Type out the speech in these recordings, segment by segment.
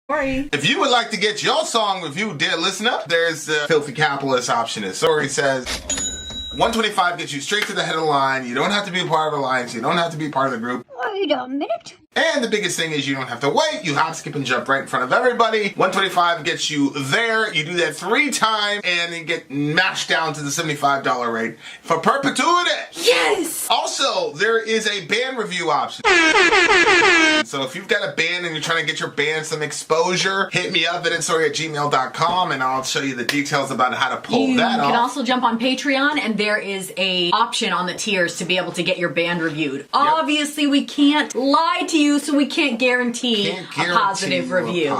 Sorry. If you would like to get your song reviewed, dear listener, there's the Filthy Capitalist option. As Sorry says, 125 gets you straight to the head of the line. You don't have to be a part of the alliance. You don't have to be part of the group. Wait a minute. And the biggest thing is you don't have to wait. You hop, skip, and jump right in front of everybody. 125 gets you there. You do that 3 times and then get mashed down to the $75 rate for perpetuity. Yes! Also, there is a band review option. So if you've got a band and you're trying to get your band some exposure, hit me up at itsorry@gmail.com and I'll show you the details about how to pull that off. You can also jump on Patreon and there is a option on the tiers to be able to get your band reviewed. Yep. Obviously, we can't lie to you, so we can't guarantee a positive review.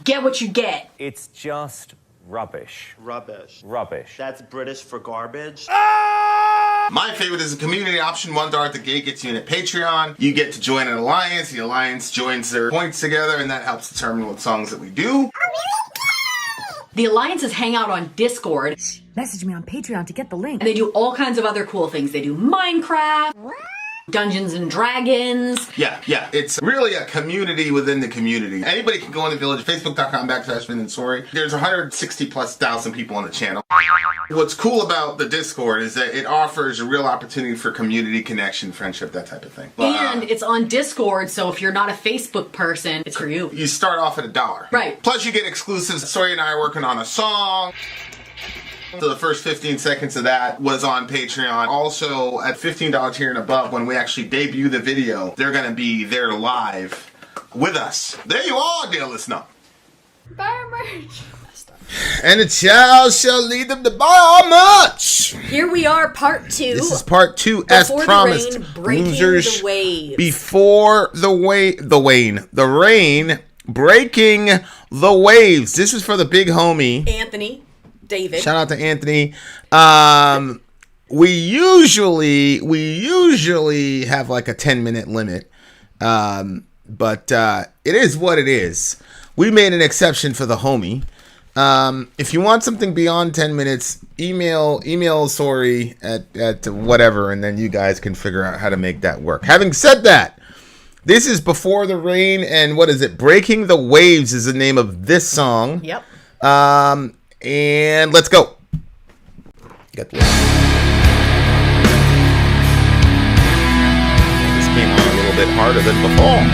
Get what you get. It's just rubbish. Rubbish. Rubbish. That's British for garbage. My favorite is the community option. $1 at the gate gets you in at Patreon. You get to join an alliance. The alliance joins their points together, and that helps determine what songs that we do. The alliances hang out on Discord. Message me on Patreon to get the link. And they do all kinds of other cool things. They do Minecraft, Dungeons and Dragons. Yeah. It's really a community within the community. Anybody can go in the village, facebook.com/VinandSorry. There's 160,000+ people on the channel. What's cool about the Discord is that it offers a real opportunity for community connection, friendship, that type of thing. And it's on Discord, so if you're not a Facebook person, it's for you. You start off at $1. Right. Plus you get exclusives. Sorry and I are working on a song. So the first 15 seconds of that was on Patreon. Also, at $15 tier and above, when we actually debut the video, they're going to be there live with us. There you are, dear listener. Farmers. And the child shall lead them to buy all much. Here we are, part 2. This is part 2, as Before promised. the rain, breaking Losers the waves. Before the rain, breaking the waves. This is for the big homie. Anthony. David. Shout out to Anthony. We usually have like a 10-minute limit, but it is what it is. We made an exception for the homie. If you want something beyond 10 minutes, email Sorry at whatever, and then you guys can figure out how to make that work. Having said that, this is Before the Rain, and what is it? Breaking the Waves is the name of this song. Yep. And let's go. Get this. This came on a little bit harder than before.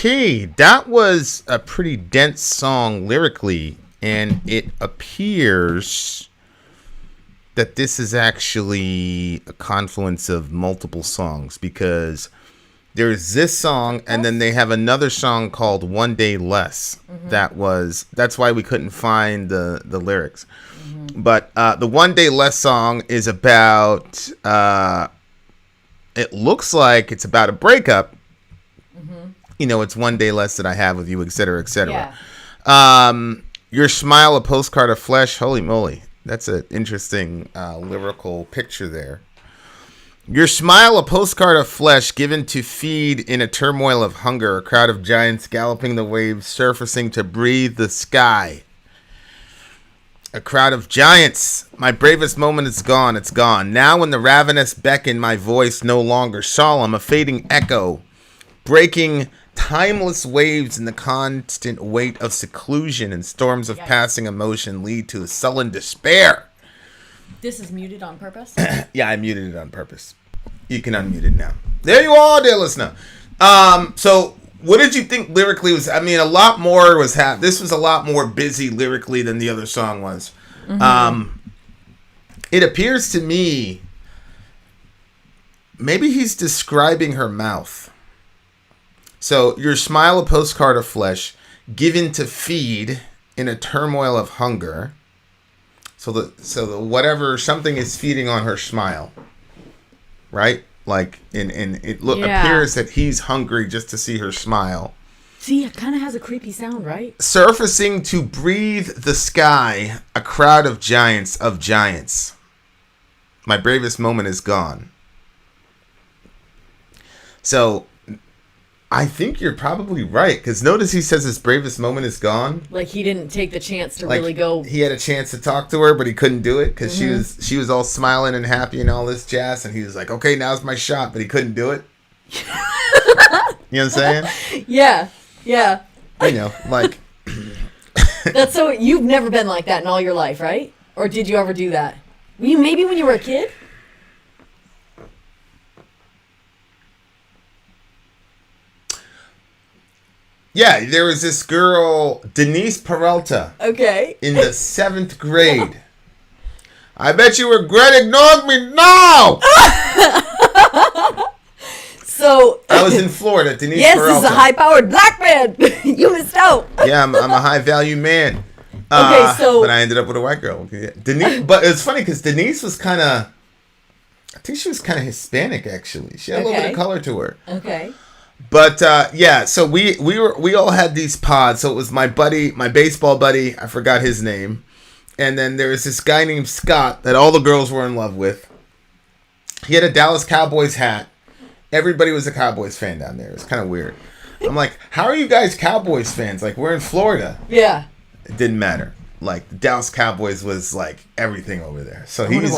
Okay, that was a pretty dense song lyrically, and it appears that this is actually a confluence of multiple songs, because there's this song and then they have another song called One Day Less. That's why we couldn't find the lyrics. But the One Day Less song is about, it looks like it's about a breakup. You know, it's one day less that I have with you, et cetera, et cetera. Yeah. Your Smile, A Postcard of Flesh. Holy moly. That's an interesting lyrical picture there. Your smile, a postcard of flesh given to feed in a turmoil of hunger, a crowd of giants galloping the waves, surfacing to breathe the sky. A crowd of giants. My bravest moment is gone, it's gone. Now when the ravenous beckon, my voice no longer solemn, a fading echo, breaking timeless waves in the constant weight of seclusion and storms of passing emotion lead to a sullen despair. This is muted on purpose? Yeah, I muted it on purpose. You can unmute it now. There you are, dear listener. So what did you think lyrically was? I mean, a lot more was this was a lot more busy lyrically than the other song was. It appears to me maybe he's describing her mouth. So your smile, a postcard of flesh given to feed in a turmoil of hunger. So the whatever, something is feeding on her smile, right? Like, and it appears that he's hungry just to see her smile. See, it kind of has a creepy sound, right? Surfacing to breathe the sky, a crowd of giants. My bravest moment is gone. So I think you're probably right, because notice he says his bravest moment is gone. Like he didn't take the chance to Like, really go. He had a chance to talk to her, but he couldn't do it because she was all smiling and happy and all this jazz, and he was like, "Okay, now's my shot," but he couldn't do it. You know what I'm saying? Yeah. You know, like That's so. You've never been like that in all your life, right? Or did you ever do that? Maybe when you were a kid. yeah, there was this girl, Denise Peralta, Okay. in the 7th grade. I bet you regret ignoring me now. So I was in Florida, Denise yes, Peralta. this is a high-powered black man. You missed out. Yeah, I'm a high value man. Okay, so but I ended up with a white girl. Okay, Denise, but it's funny because Denise was kind of, I think she was kind of Hispanic actually. She had a little bit of color to her. okay. But yeah, so we all had these pods. So it was my buddy, my baseball buddy. I forgot his name. And then there was this guy named Scott that all the girls were in love with. He had a Dallas Cowboys hat. Everybody was a Cowboys fan down there. It was kind of weird. I'm like, how are you guys Cowboys fans? Like, we're in Florida. Yeah. It didn't matter. Like, the Dallas Cowboys was like everything over there. So he used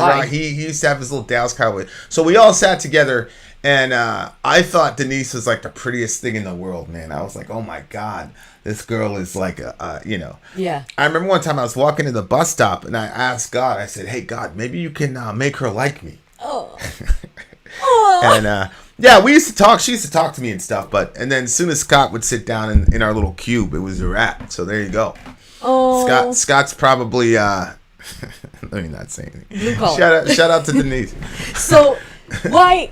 to have his little Dallas Cowboys. So we all sat together, and I thought Denise was like the prettiest thing in the world, man. I was like, oh my God, this girl is like you know. Yeah. I remember one time I was walking to the bus stop, and I asked God, I said, hey God, maybe you can make her like me. Oh. And yeah, we used to talk. She used to talk to me and stuff. And then as soon as Scott would sit down in our little cube, it was a wrap. So there you go. Oh. Scott's probably. Let me not say anything. Blue collar. Shout out to Denise. So why?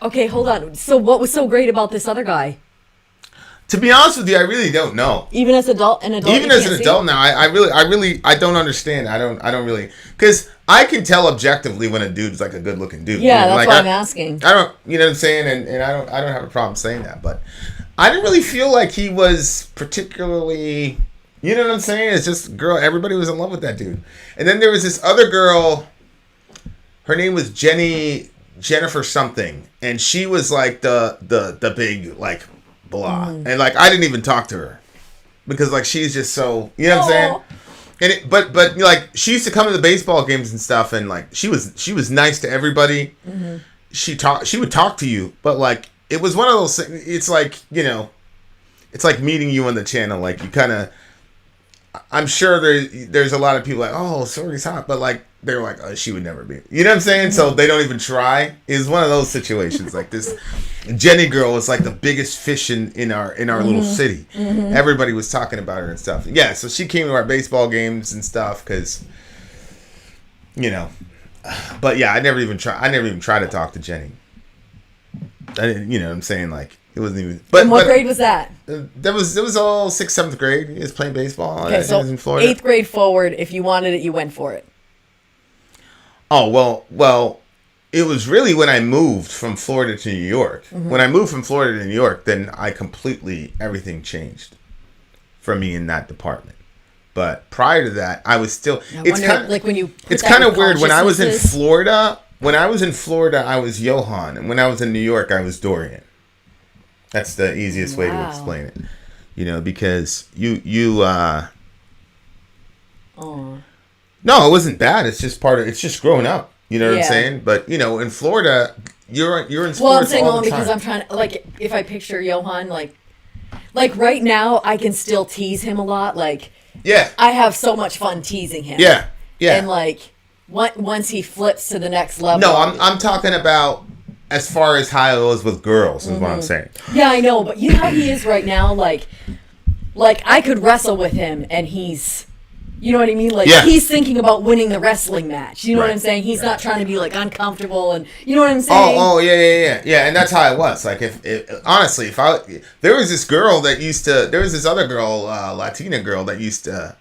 Okay, hold on. So what was so great about this other guy? To be honest with you, I really don't know. Even as an adult, Even as an adult now, I really don't understand. I don't really, because I can tell objectively when a dude's like a good looking dude. Yeah, You know, that's like, why I'm asking. I don't, you know what I'm saying, and I don't have a problem saying that, but I didn't really feel like he was particularly, you know what I'm saying? It's just girl, everybody was in love with that dude. And then there was this other girl, her name was Jennifer something, and she was like the big like blah, and like I didn't even talk to her because like she's just so, you know what I'm saying? And but like she used to come to the baseball games and stuff, and like she was nice to everybody. Mm-hmm. She would talk to you, but like it was one of those things. It's like, you know, it's like meeting you on the channel. Like you kind of, I'm sure there's a lot of people like, oh, Sorry's hot, but like they were like, oh, she would never be. You know what I'm saying? So they don't even try. It's one of those situations. Like this Jenny girl was like the biggest fish in our little city. Everybody was talking about her and stuff. Yeah, so she came to our baseball games and stuff because, you know. But yeah, I never even tried to talk to Jenny. I didn't, you know what I'm saying? Like, it wasn't even. But what grade was that? It was all 6th, 7th grade. He was playing baseball. Okay, so in Florida. 8th grade forward, if you wanted it, you went for it. Oh, well, it was really when I moved from Florida to New York. When I moved from Florida to New York, then everything changed for me in that department. But prior to that, I was still. It's kind of like when you. It's kind of weird. When I was in Florida, I was Johan, and when I was in New York, I was Dorian. That's the easiest way to explain it. You know, because you. No, it wasn't bad. It's just it's just growing up. You know what I'm saying? But you know, in Florida, you're in sports. Well, I'm saying all the because time. I'm trying to like if I picture Johan like right now, I can still tease him a lot. Like. Yeah. I have so much fun teasing him. Yeah. Yeah. And like once he flips to the next level. No, I'm talking about as far as how it was with girls is what I'm saying. Yeah, I know, but you know how he is right now, like I could wrestle with him and he's you know what I mean? Like he's thinking about winning the wrestling match. You know what I'm saying? He's not trying to be like uncomfortable and you know what I'm saying? Oh yeah, and that's how it was. Like if honestly, there was this other girl, Latina girl that used to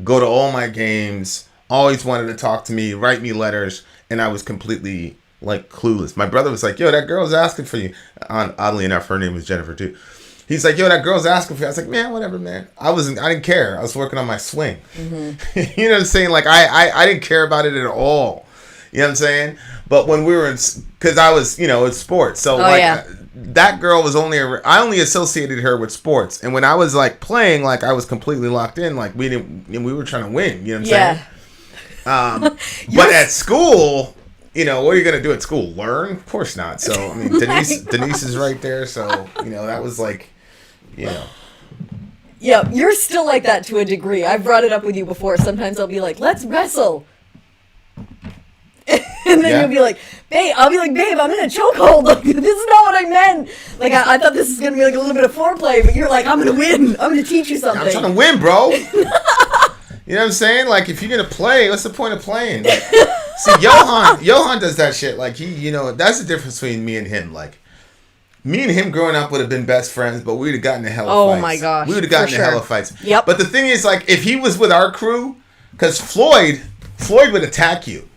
go to all my games, always wanted to talk to me, write me letters, and I was completely like clueless. My brother was like, "Yo, that girl's asking for you." Oddly enough, her name was Jennifer too. He's like, yo, that girl's asking for you. I was like, man, whatever, man. I didn't care. I was working on my swing. You know what I'm saying? Like, I didn't care about it at all. You know what I'm saying? But when we were because I was, you know, it's sports. So, that girl was I only associated her with sports. And when I was, like, playing, like, I was completely locked in. Like, we were trying to win. You know what I'm saying? But at school, you know, what are you going to do at school? Learn? Of course not. So, I mean, Denise is right there. So, you know, that was like... You know. Yeah, you're still like that to a degree. I've brought it up with you before. Sometimes I'll be like, let's wrestle. And then you'll be like, babe, I'm in a chokehold. Like, this is not what I meant. Like, I thought this was going to be like a little bit of foreplay, but you're like, I'm going to win. I'm going to teach you something. I'm trying to win, bro. You know what I'm saying? Like, if you're going to play, what's the point of playing? Like, see, Johan does that shit. Like, you know, that's the difference between me and him. Like, me and him growing up would have been best friends, but we would have gotten in hella fights. Oh my gosh. We would have gotten in hella fights. Yep. But the thing is, like, if he was with our crew, because Floyd would attack you.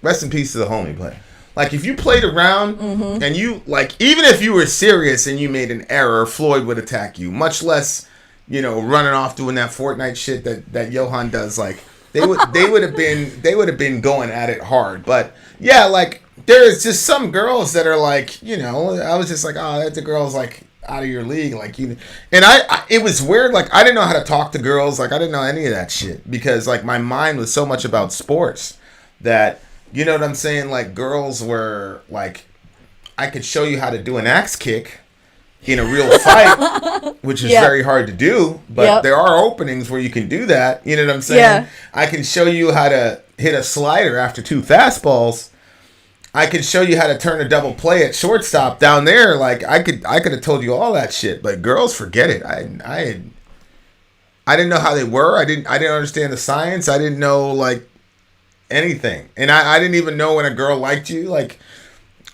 Rest in peace to the homie, but like if you played around and you like even if you were serious and you made an error, Floyd would attack you. Much less, you know, running off doing that Fortnite shit that Johan does. Like they would have been going at it hard. But yeah, like there's just some girls that are like, you know, I was just like, oh, that the girl's like out of your league, like you. And I it was weird. Like I didn't know how to talk to girls. Like I didn't know any of that shit because like my mind was so much about sports that. You know what I'm saying? Like, girls were, like, I could show you how to do an axe kick in a real fight, which is very hard to do, but there are openings where you can do that. You know what I'm saying? Yeah. I can show you how to hit a slider after 2 fastballs. I could show you how to turn a double play at shortstop down there. Like, I could have told you all that shit, but girls forget it. I didn't know how they were. I didn't understand the science. I didn't know, like, anything. And I didn't even know when a girl liked you. Like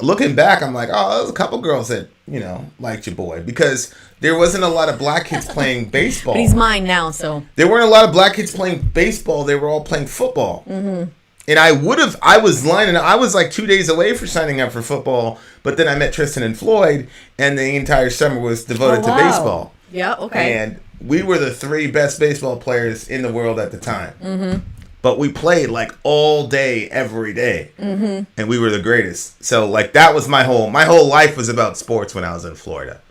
looking back, I'm like, oh, there's a couple girls that, you know, liked your boy because there wasn't a lot of black kids playing baseball. But he's mine now, so there weren't a lot of black kids playing baseball. They were all playing football. Mm-hmm. And I was like 2 days away for signing up for football, but then I met Tristan and Floyd and the entire summer was devoted to baseball. Yeah, okay. And we were the 3 best baseball players in the world at the time. Mm-hmm. But we played like all day, every day. Mm-hmm. And we were the greatest. So like that was my whole life was about sports when I was in Florida.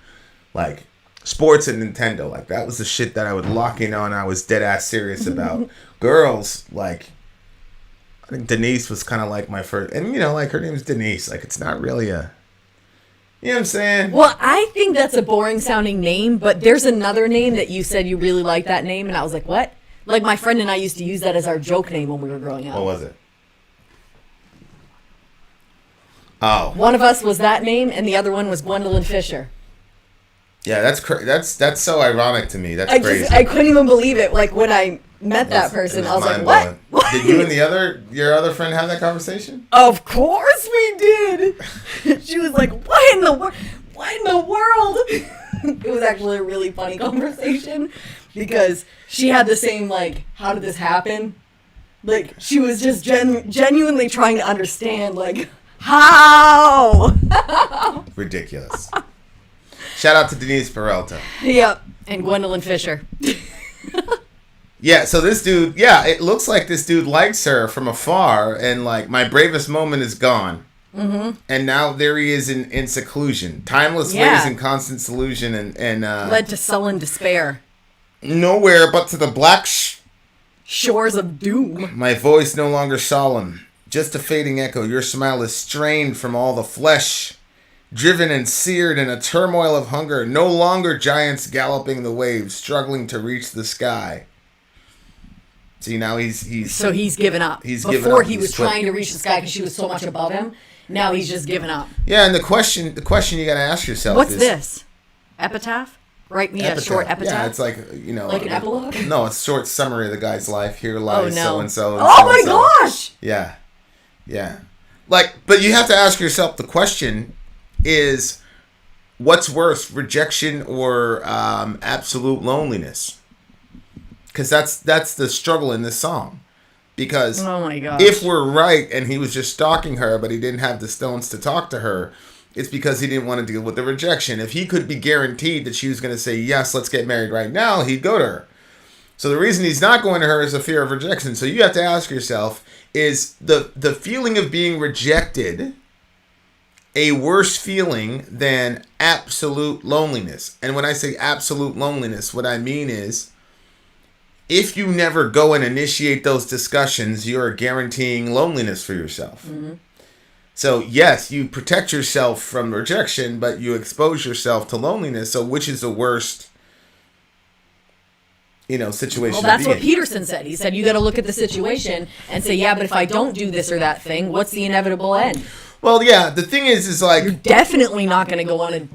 Like sports and Nintendo. Like that was the shit that I would lock in on. I was dead ass serious about. Girls, like I think Denise was kind of like my first. And you know, like her name's Denise. Like it's not really a. You know what I'm saying? Well, I think that's a boring sounding name. But there's another name that you said you really like that name. And I was like, what? Like, my friend and I used to use that as our joke name when we were growing up. What was it? Oh. One of us was that name, and the other one was Gwendolyn Fisher. Yeah, that's so ironic to me. That's crazy. I couldn't even believe it. Like when I met that person, I was like, "What? What?" Did you and your other friend have that conversation? Of course we did. She was like, "What in the world? What in the world?" It was actually a really funny conversation because she had the same like, "How did this happen?" Like she was just genuinely trying to understand, like, how. Ridiculous. Shout out to Denise Peralta. Yep, and Gwendolyn Fisher. Yeah, so this dude, it looks like this dude likes her from afar, and like my bravest moment is gone. Mm-hmm. And now there he is in seclusion. Timeless ways in constant seclusion and led to sullen despair. Nowhere but to the black shores of doom. My voice no longer solemn, just a fading echo. Your smile is strained from all the flesh, driven and seared in a turmoil of hunger. No longer giants galloping the waves, struggling to reach the sky. See, now he's given up. Before he was trying to reach the sky because she was so much above him. Now he's just given up. Yeah, and the question you got to ask yourself what's is, this? Epitaph? Write me a short epitaph? Yeah, it's like, like an epilogue? No, it's a short summary of the guy's life. Here lies so-and-so. Oh my gosh! Yeah. Yeah. Like, but you have to ask yourself, the question is, what's worse, rejection or absolute loneliness? Because that's the struggle in this song. Because oh my gosh. If we're right and he was just stalking her, but he didn't have the stones to talk to her, it's because he didn't want to deal with the rejection. If he could be guaranteed that she was going to say, yes, let's get married right now, he'd go to her. So the reason he's not going to her is a fear of rejection. So you have to ask yourself, is the feeling of being rejected a worse feeling than absolute loneliness? And when I say absolute loneliness, what I mean is, if you never go and initiate those discussions, you're guaranteeing loneliness for yourself. Mm-hmm. So yes, you protect yourself from rejection, but you expose yourself to loneliness. So which is the worst, situation? Well, that's what Peterson said. He said you got to look at the situation and say, yeah, but if I don't do this or that thing, what's the inevitable end? Well, yeah, the thing is like, you're definitely not going to go on a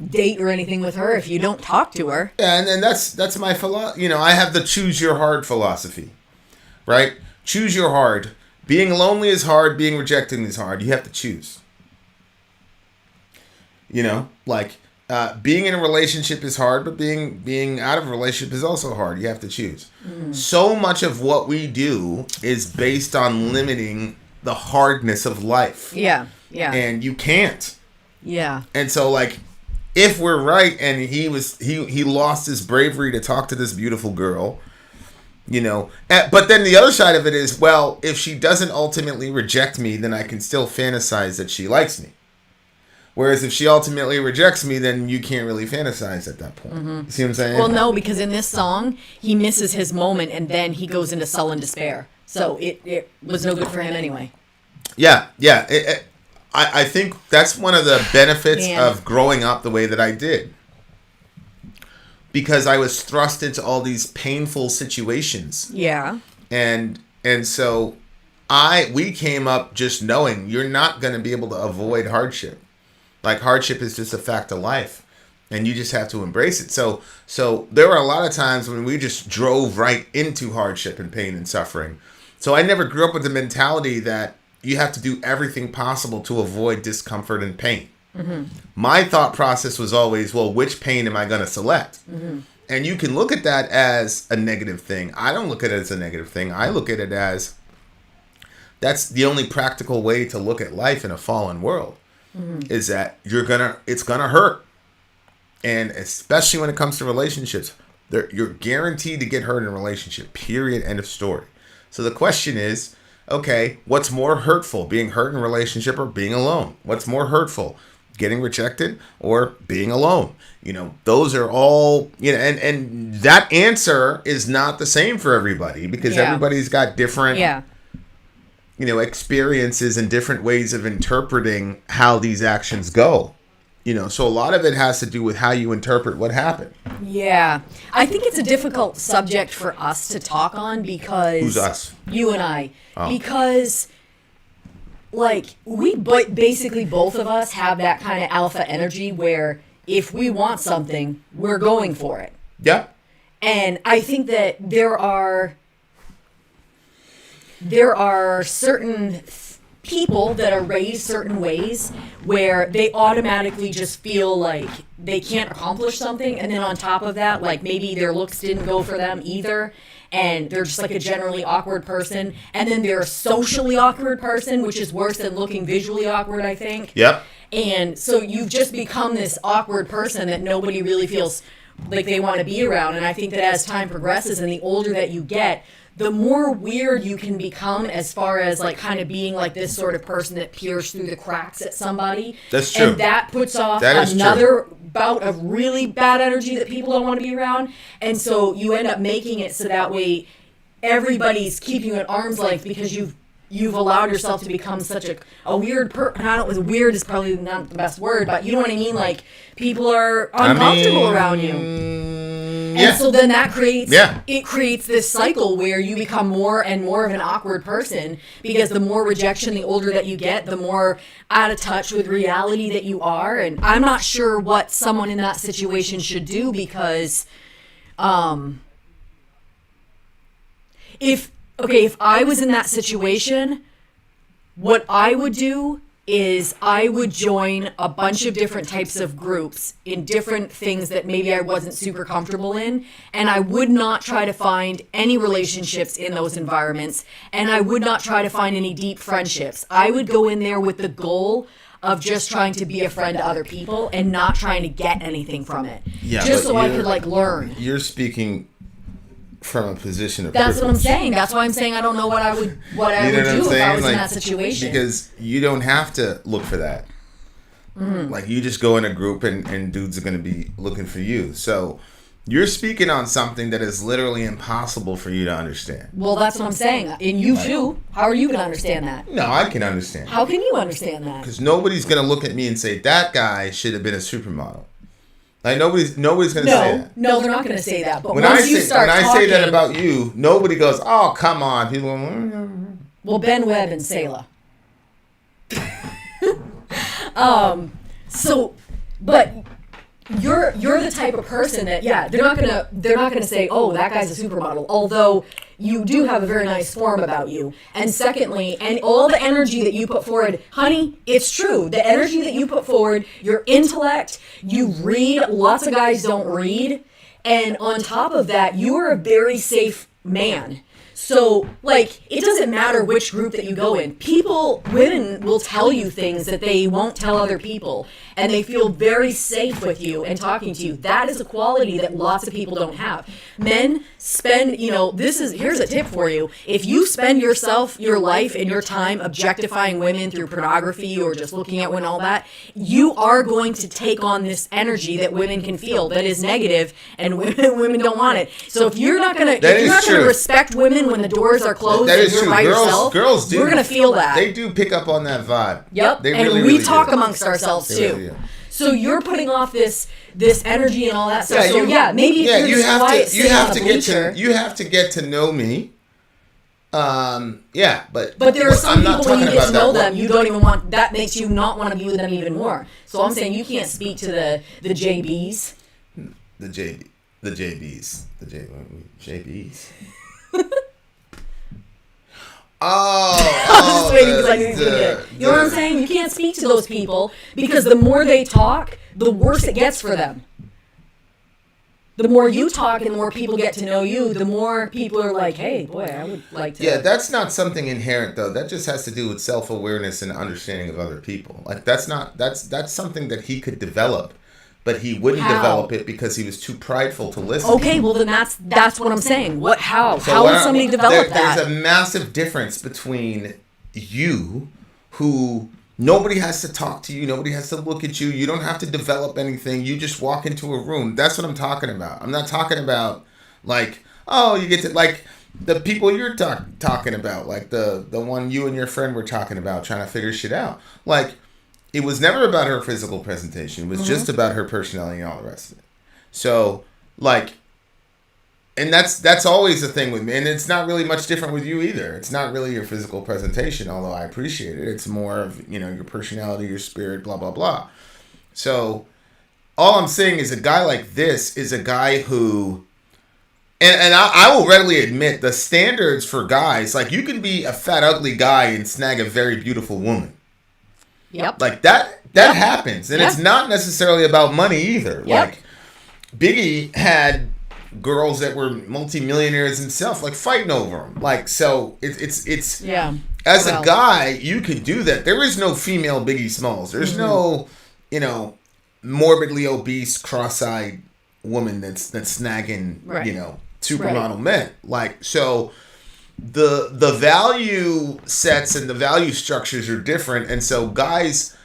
date or anything with her if you don't talk to her. Yeah, and that's my philosophy. I have the choose your hard philosophy, right? Choose your hard. Being lonely is hard. Being rejected is hard. You have to choose. Being in a relationship is hard, but being out of a relationship is also hard. You have to choose. Mm. So much of what we do is based on limiting the hardness of life. Yeah, yeah. And you can't. Yeah. And so, if we're right and he lost his bravery to talk to this beautiful girl, but then the other side of it is, well, if she doesn't ultimately reject me, then I can still fantasize that she likes me. Whereas if she ultimately rejects me, then you can't really fantasize at that point. Mm-hmm. You see what I'm saying? Well, no, because in this song, he misses his moment and then he goes into sullen despair. So it was no good for him anyway. Yeah. I think that's one of the benefits of growing up the way that I did. Because I was thrust into all these painful situations. Yeah. And so we came up just knowing you're not going to be able to avoid hardship. Hardship is just a fact of life. And you just have to embrace it. So there were a lot of times when we just drove right into hardship and pain and suffering. So I never grew up with the mentality that you have to do everything possible to avoid discomfort and pain. Mm-hmm. My thought process was always, well, which pain am I going to select? Mm-hmm. And you can look at that as a negative thing. I don't look at it as a negative thing. I look at it as that's the only practical way to look at life in a fallen world, is that it's going to hurt. And especially when it comes to relationships, you're guaranteed to get hurt in a relationship, period, end of story. So the question is, okay, what's more hurtful, being hurt in a relationship or being alone? What's more hurtful, getting rejected or being alone? Those are all, and that answer is not the same for everybody because everybody's got different, experiences and different ways of interpreting how these actions go. So a lot of it has to do with how you interpret what happened. Yeah. I think it's a difficult subject for us to talk on because... Who's us? You and I. Oh. Because like but basically both of us have that kind of alpha energy where if we want something, we're going for it. Yeah. And I think that there are certain people that are raised certain ways where they automatically just feel like they can't accomplish something, and then on top of that, like maybe their looks didn't go for them either, and they're just like a generally awkward person, and then they're a socially awkward person, which is worse than looking visually awkward, I think. Yep. And so you've just become this awkward person that nobody really feels like they want to be around. And I think that as time progresses and the older that you get, the more weird you can become as far as like kind of being like this sort of person that peers through the cracks at somebody. That's true. And that puts off That is another bout of really bad energy that people don't want to be around. And so you end up making it so that way everybody's keeping you at arm's length because you've allowed yourself to become such a weird person. I don't know, weird is probably not the best word, but you know what I mean? Like, people are uncomfortable around you. And so then that creates this cycle where you become more and more of an awkward person, because the more rejection, the older that you get, the more out of touch with reality that you are. And I'm not sure what someone in that situation should do, because if I was in that situation, what I would do is I would join a bunch of different types of groups in different things that maybe I wasn't super comfortable in, and I would not try to find any relationships in those environments, and I would not try to find any deep friendships. I would go in there with the goal of just trying to be a friend to other people and not trying to get anything from it. Yeah, just so I could like learn. You're speaking from a position of That's privilege. what I'm saying. That's why I'm saying I don't know what I would do if I was in that situation. Because you don't have to look for that. Mm-hmm. Like, you just go in a group and dudes are going to be looking for you. So you're speaking on something that is literally impossible for you to understand. Well, that's what I'm saying. And you too. How are you going to understand that? No, I can understand. How can you understand that? Because nobody's going to look at me and say, that guy should have been a supermodel. Like, nobody's going to say that. No, they're not going to say that. But When once I you say start talking, say that about you, nobody goes, "Oh, come on." People go, well, Ben Webb and Selah. But you're the type of person that they're not gonna say, oh, that guy's a supermodel, although you do have a very nice form about you. And secondly, and all the energy that you put forward, honey, it's true. The energy that you put forward, your intellect, you read. Lots of guys don't read, and on top of that, you are a very safe man. So, like, it doesn't matter which group that you go in. Women will tell you things that they won't tell other people, and they feel very safe with you and talking to you. That is a quality that lots of people don't have. Men spend, here's a tip for you. If you spend your life and your time objectifying women through pornography or just looking at women, all that, you are going to take on this energy that women can feel that is negative, and women don't want it. So if you're not going to respect women when the doors are closed and you're by yourself, girls do. We're going to feel that. They do pick up on that vibe. Yep. They and really, we really talk do. amongst ourselves They too. really do. So you're putting off this energy and all that stuff. Maybe if you're just quiet, you have to get to know me. But there are some people when you get to know them, that. you don't even want. That makes you not want to be with them even more. So I'm saying you can't speak to the JBs. The JBs. JBs. I was just waiting because I knew you were gonna get it. You know what I'm saying? You can't speak to those people because the more they talk, the worse it gets for them. The more you talk and the more people get to know you, the more people are like, hey, boy, I would like to. Yeah, that's not something inherent, though. That just has to do with self-awareness and understanding of other people. Like, that's something that he could develop, but he wouldn't develop it because he was too prideful to listen. Okay, well then that's what I'm saying. How would somebody develop that? There's a massive difference between you, who nobody has to talk to you, nobody has to look at you, you don't have to develop anything, you just walk into a room. That's what I'm talking about. I'm not talking about like, oh, you get to like the people you're talking about, like the one you and your friend were talking about, trying to figure shit out. Like, it was never about her physical presentation. It was just about her personality and all the rest of it. So, like, And that's always the thing with me, and it's not really much different with you either. It's not really your physical presentation, although I appreciate it. It's more of, you know, your personality, your spirit, blah blah blah. So all I'm saying is a guy like this is a guy who, and I will readily admit the standards for guys, like you can be a fat ugly guy and snag a very beautiful woman. Yep. Like that happens, and it's not necessarily about money either. Yep. Like Biggie had girls that were multimillionaires himself, like fighting over them. Like, so it's Yeah. as a guy, you can do that. There is no female Biggie Smalls. There's no, you know, morbidly obese, cross-eyed woman that's snagging, you know, supermodel men. Like, so the value sets and the value structures are different, and so guys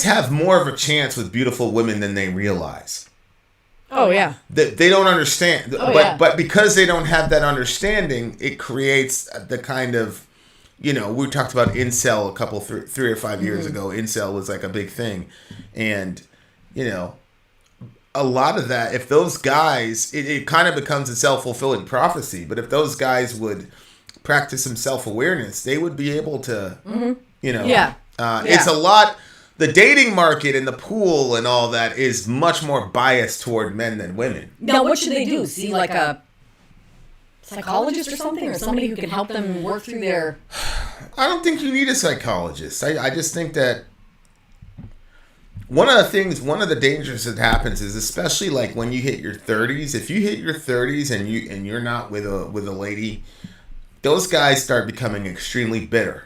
have more of a chance with beautiful women than they realize. Oh yeah. They don't understand, but because they don't have that understanding, it creates the kind of, you know, we talked about incel a couple 3 or 5 years ago. Incel was like a big thing, and you know, a lot of that, if those guys, it kind of becomes a self-fulfilling prophecy. But if those guys would practice some self-awareness, they would be able to, you know, it's a lot. The dating market and the pool and all that is much more biased toward men than women. Now, what should they do? See, like a psychologist or something, or somebody who can help them work through their... I don't think you need a psychologist. I just think that one of the dangers that happens is, especially like when you hit your 30s, if you hit your 30s and you're not with a lady, those guys start becoming extremely bitter.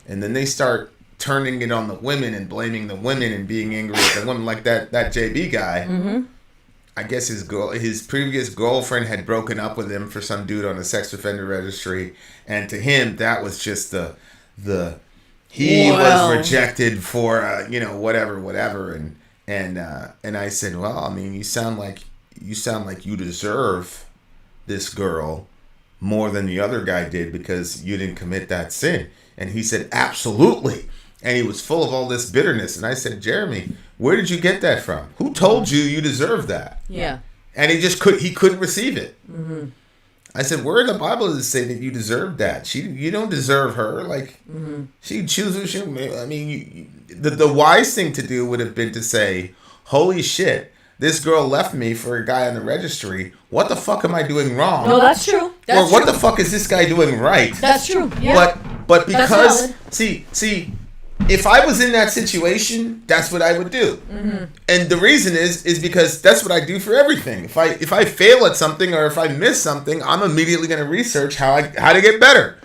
And then they start turning it on the women and blaming the women and being angry at the women, like that JB guy. I guess his previous girlfriend had broken up with him for some dude on a sex offender registry, and to him that was just he was rejected for you know, whatever, and I said, well, I mean, you sound like you deserve this girl more than the other guy did because you didn't commit that sin. And he said, absolutely. And he was full of all this bitterness. And I said, Jeremy, where did you get that from? Who told you deserve that? Yeah. And he couldn't receive it. I said, where in the Bible does it say that you deserve that? You don't deserve her. Like, she chooses you. I mean, the wise thing to do would have been to say, holy shit, this girl left me for a guy on the registry. What the fuck am I doing wrong? No, that's true. Or what the fuck is this guy doing right? That's true. Yeah. But because see, if I was in that situation, that's what I would do. And the reason is because that's what I do for everything. If I fail at something or if I miss something, I'm immediately going to research how to get better.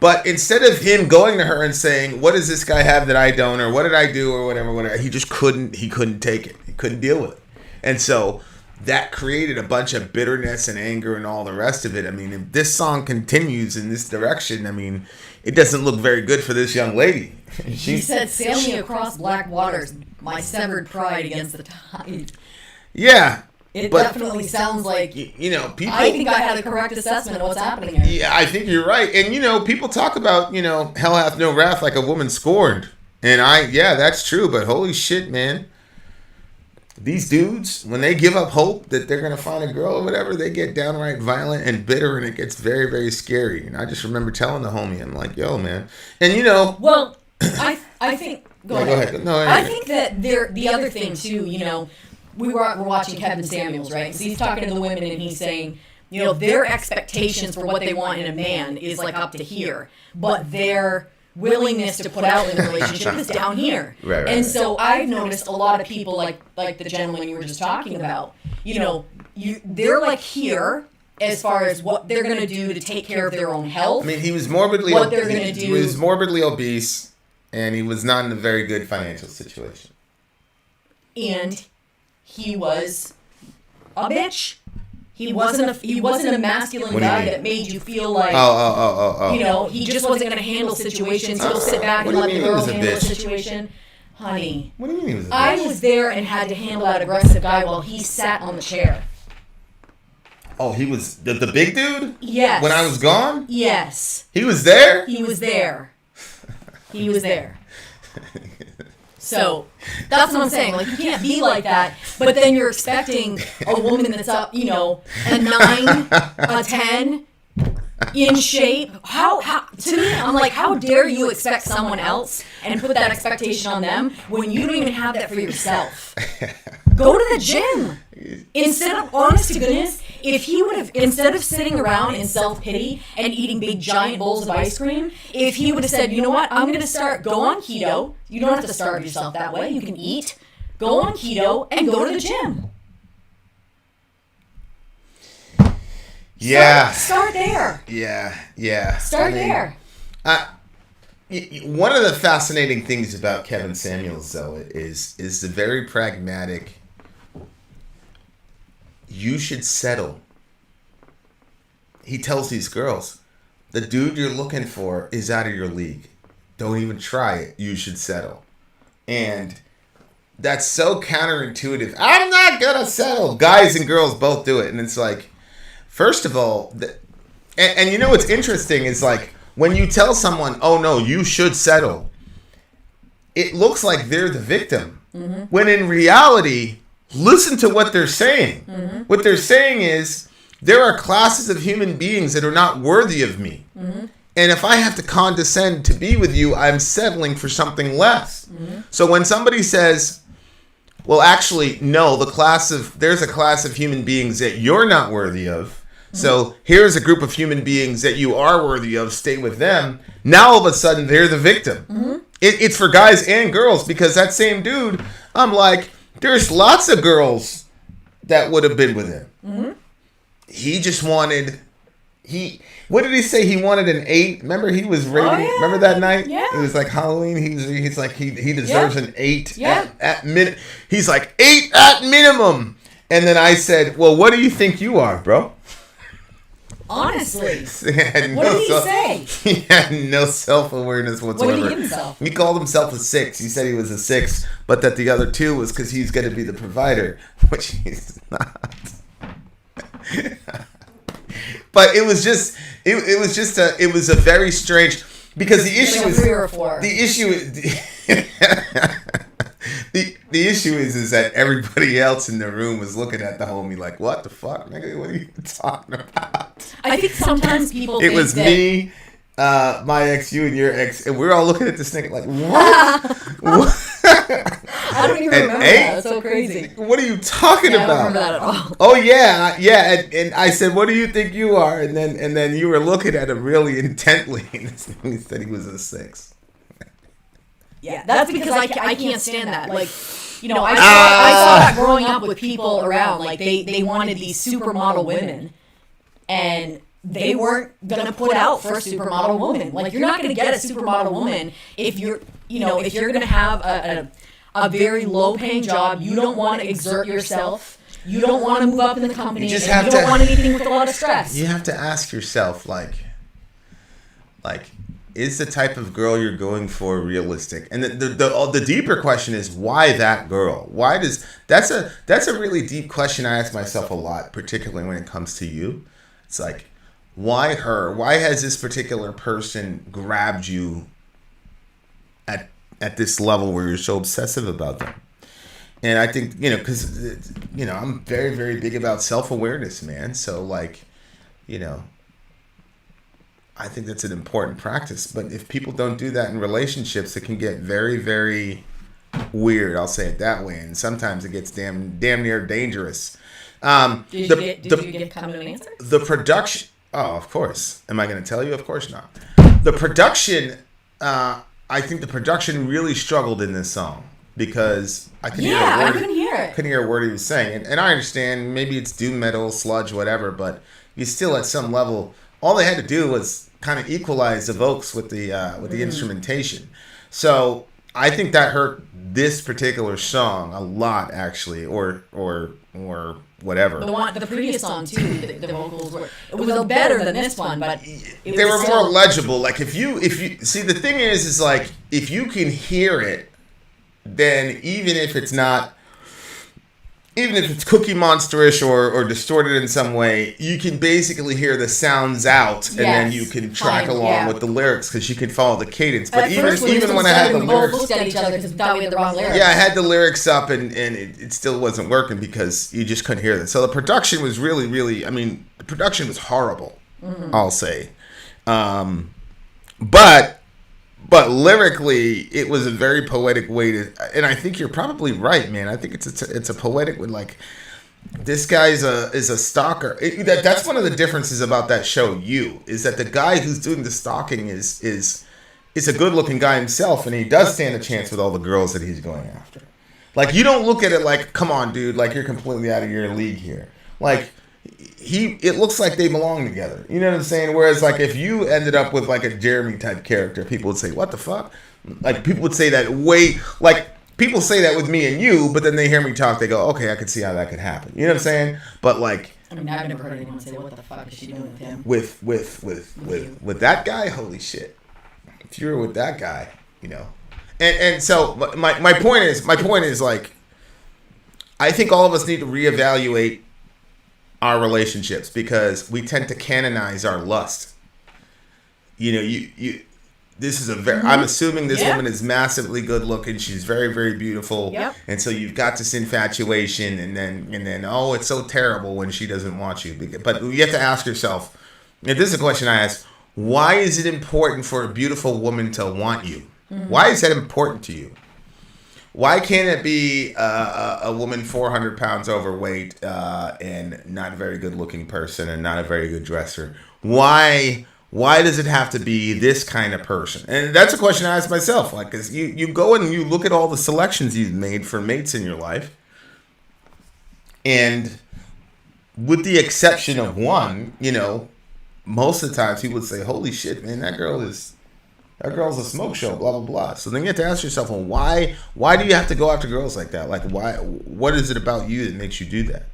But instead of him going to her and saying, what does this guy have that I don't, or what did I do, or whatever, he just couldn't take it. He couldn't deal with it. And so that created a bunch of bitterness and anger and all the rest of it. I mean, if this song continues in this direction, I mean, it doesn't look very good for this young lady. She said, sail me across black waters, my severed pride against the tide. Yeah. It definitely sounds like, you know, people... I think I had a correct assessment of what's happening here. Yeah, I think you're right. And, you know, people talk about, you know, hell hath no wrath like a woman scorned. And that's true, but holy shit, man. These dudes, when they give up hope that they're going to find a girl or whatever, they get downright violent and bitter, and it gets very, very scary. And I just remember telling the homie, I'm like, yo, man. And, you know... Well, I think... Go ahead. No, I think that the other thing, too, you know, we're watching Kevin Samuels, right? So he's talking to the women, and he's saying, you know, their expectations for what they want in a man is, like, up to here. But their willingness to put out in a relationship is down here. Right. And so I've noticed a lot of people like the gentleman you were just talking about, you know, they're like here as far as what they're going to do to take care of their own health. I mean, he was morbidly what they're going to do. He was morbidly obese, and he was not in a very good financial situation. And he was a bitch. He wasn't a masculine guy that made you feel like, you know, he just wasn't going to handle situations. He'll sit back and let the girl handle the situation. Honey, what do you mean he was a bitch? I was there and had to handle that aggressive guy while he sat on the chair. Oh, he was the big dude? Yes. When I was gone? Yes. He was there? He was there. He was there. So that's what I'm saying. Like, you can't be like that, but then you're expecting a woman that's up, you know, a 9, a 10, in shape. How to me, I'm like, how dare you expect someone else and put that expectation on them when you don't even have that for yourself? Go to the gym. Instead of, honest to goodness, if he would have, instead of sitting around in self-pity and eating big giant bowls of ice cream, if he would have said, you know what, I'm going to go on keto. You don't have to starve yourself that way. You can eat, go on keto, and go to the gym. Yeah. Start there. Yeah. Start there. One of the fascinating things about Kevin Samuels, though, is the very pragmatic, you should settle. He tells these girls, the dude you're looking for is out of your league. Don't even try it. You should settle. And that's so counterintuitive. I'm not going to settle. Guys and girls both do it. And it's like, first of all, and you know what's interesting is like, when you tell someone, oh no, you should settle, it looks like they're the victim. Mm-hmm. When in reality, listen to what they're saying. Mm-hmm. What they're saying is, there are classes of human beings that are not worthy of me. Mm-hmm. And if I have to condescend to be with you, I'm settling for something less. Mm-hmm. So when somebody says, well, actually, no, there's a class of human beings that you're not worthy of. So here's a group of human beings that you are worthy of. Stay with them. Now all of a sudden they're the victim. Mm-hmm. It's for guys and girls, because that same dude, I'm like, there's lots of girls that would have been with him. Mm-hmm. He just wanted. What did he say? He wanted an 8. Remember, he was rated. Oh, yeah. Remember that night? Yeah. It was like Halloween. He's like he deserves an 8 at min. He's like 8 at minimum. And then I said, well, what do you think you are, bro? Honestly, what did he say? He had no self-awareness whatsoever. What did he give himself? He called himself a 6. He said he was a 6, but that the other 2 was because he's going to be the provider, which he's not. But it was just a very strange, because the issue is 3 or 4. The issue is the issue is that everybody else in the room was looking at the homie like, what the fuck, nigga? What are you talking about? I think sometimes people think it was that me, my ex, you, and your ex, and we're all looking at this nigga like, what? I don't even remember that. It's so crazy. What are you talking about? I don't remember that at all. Oh yeah. And I said, what do you think you are? And then you were looking at him really intently, and he said he was a 6. Yeah, that's because I can't stand that. Like, you know, I saw that growing up with people around. Like, they wanted these supermodel women, and they weren't gonna put out for a supermodel woman. Like, you're not gonna get a supermodel woman if you're gonna have a very low paying job. You don't want to exert yourself. You don't want to move up in the company. You don't want anything with a lot of stress. You have to ask yourself, like, is the type of girl you're going for realistic? And the deeper question is, why that girl? That's a really deep question I ask myself a lot, particularly when it comes to you. It's like, why her? Why has this particular person grabbed you at this level where you're so obsessive about them? And I think, because, I'm very, very big about self-awareness, man. So, like, I think that's an important practice. But if people don't do that in relationships, it can get very, very weird. I'll say it that way. And sometimes it gets damn near dangerous. Did you get kind of an answer? The production. Oh, of course. Am I going to tell you? Of course not. The production. I think the production really struggled in this song, because I couldn't hear it. Couldn't hear a word he was saying. And I understand maybe it's doom metal, sludge, whatever, but you still at some level. All they had to do was kind of equalize the vocals with the instrumentation. So I think that hurt this particular song a lot, actually, or whatever. The previous song too, the vocals were better than this one, but they were more legible. Like if you see, the thing is like, if you can hear it, then even if it's not even if it's Cookie Monsterish or distorted in some way, you can basically hear the sounds out, and then you can track along with the lyrics because you can follow the cadence. But even when I had the lyrics, we both looked at each other because we thought we had the wrong lyrics. yeah, I had the lyrics up, and it still wasn't working because you just couldn't hear them. So the production was really, really. I mean, the production was horrible. I'll say, but lyrically, it was a very poetic way to, and I think you're probably right, man. I think it's a poetic with like, this guy is a stalker. That's one of the differences about that show. Is that the guy who's doing the stalking is a good looking guy himself, and he does stand a chance with all the girls that he's going after. Like, you don't look at it like, come on, dude, like you're completely out of your league here. Like, it looks like they belong together. You know what I'm saying? Whereas, like, if you ended up with like a Jeremy type character, people would say, what the fuck? Like, people would say that people say that with me and you, but then they hear me talk, they go, okay, I can see how that could happen. You know what I'm saying? But like, I mean, I've never heard anyone say, what the fuck is she doing with him? With that guy, holy shit. If you were with that guy, you know. And so my point is like, I think all of us need to reevaluate our relationships because we tend to canonize our lust. You know, this is I'm assuming this woman is massively good looking. She's very, very beautiful. Yep. And so you've got this infatuation and then, oh, it's so terrible when she doesn't want you. But you have to ask yourself, and this is a question I ask, why is it important for a beautiful woman to want you? Mm-hmm. Why is that important to you? Why can't it be a woman 400 pounds overweight and not a very good looking person and not a very good dresser? Why does it have to be this kind of person? And that's a question I ask myself. Like, because you go and you look at all the selections you've made for mates in your life, and with the exception of one, you know, most of the times people would say, "Holy shit, man, that girl's a smoke show." Blah blah blah. So then you have to ask yourself, well, why do you have to go after girls like that? Like, why? What is it about you that makes you do that?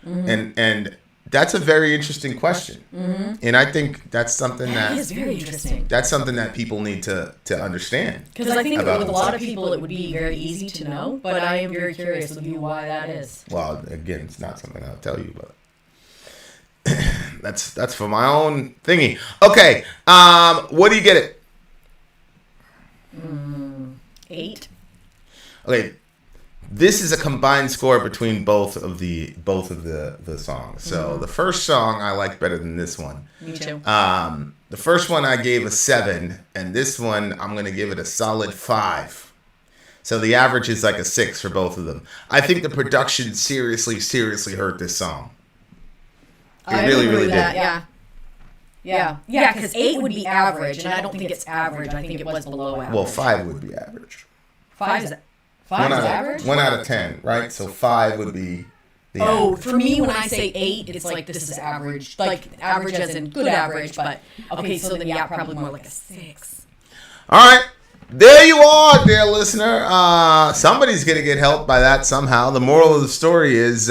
Mm-hmm. And that's a very interesting question. Mm-hmm. And I think that's something that is very interesting. That's something that people need to understand. Because I think with a lot of people it would be very easy to know, but I am very curious with you why that is. Well, again, it's not something I'll tell you, but that's for my own thingy. Okay, what do you get it? 8. Okay, this is a combined score between both of the songs. So the first song I like better than this one. Me too. The first one I gave a 7, and this one I'm going to give it a solid 5. So the average is like a 6 for both of them. I think the production seriously hurt this song. It really did. Yeah, because 8 would be average, and I don't think it's average. I think it was below average. Well, 5 would be average. 5 is average? 1 out of 10, right? So 5 would be the average. For me, when I say 8, it's like this is average. Like average as in good average, but okay, so then probably more like a 6. All right. There you are, dear listener. Somebody's going to get helped by that somehow. The moral of the story is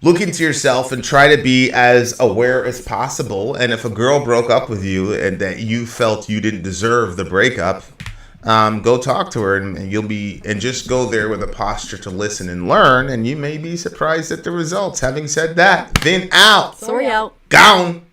look into yourself and try to be as aware as possible. And if a girl broke up with you and that you felt you didn't deserve the breakup, go talk to her and just go there with a posture to listen and learn. And you may be surprised at the results. Having said that, then out. Sorry out. Gone.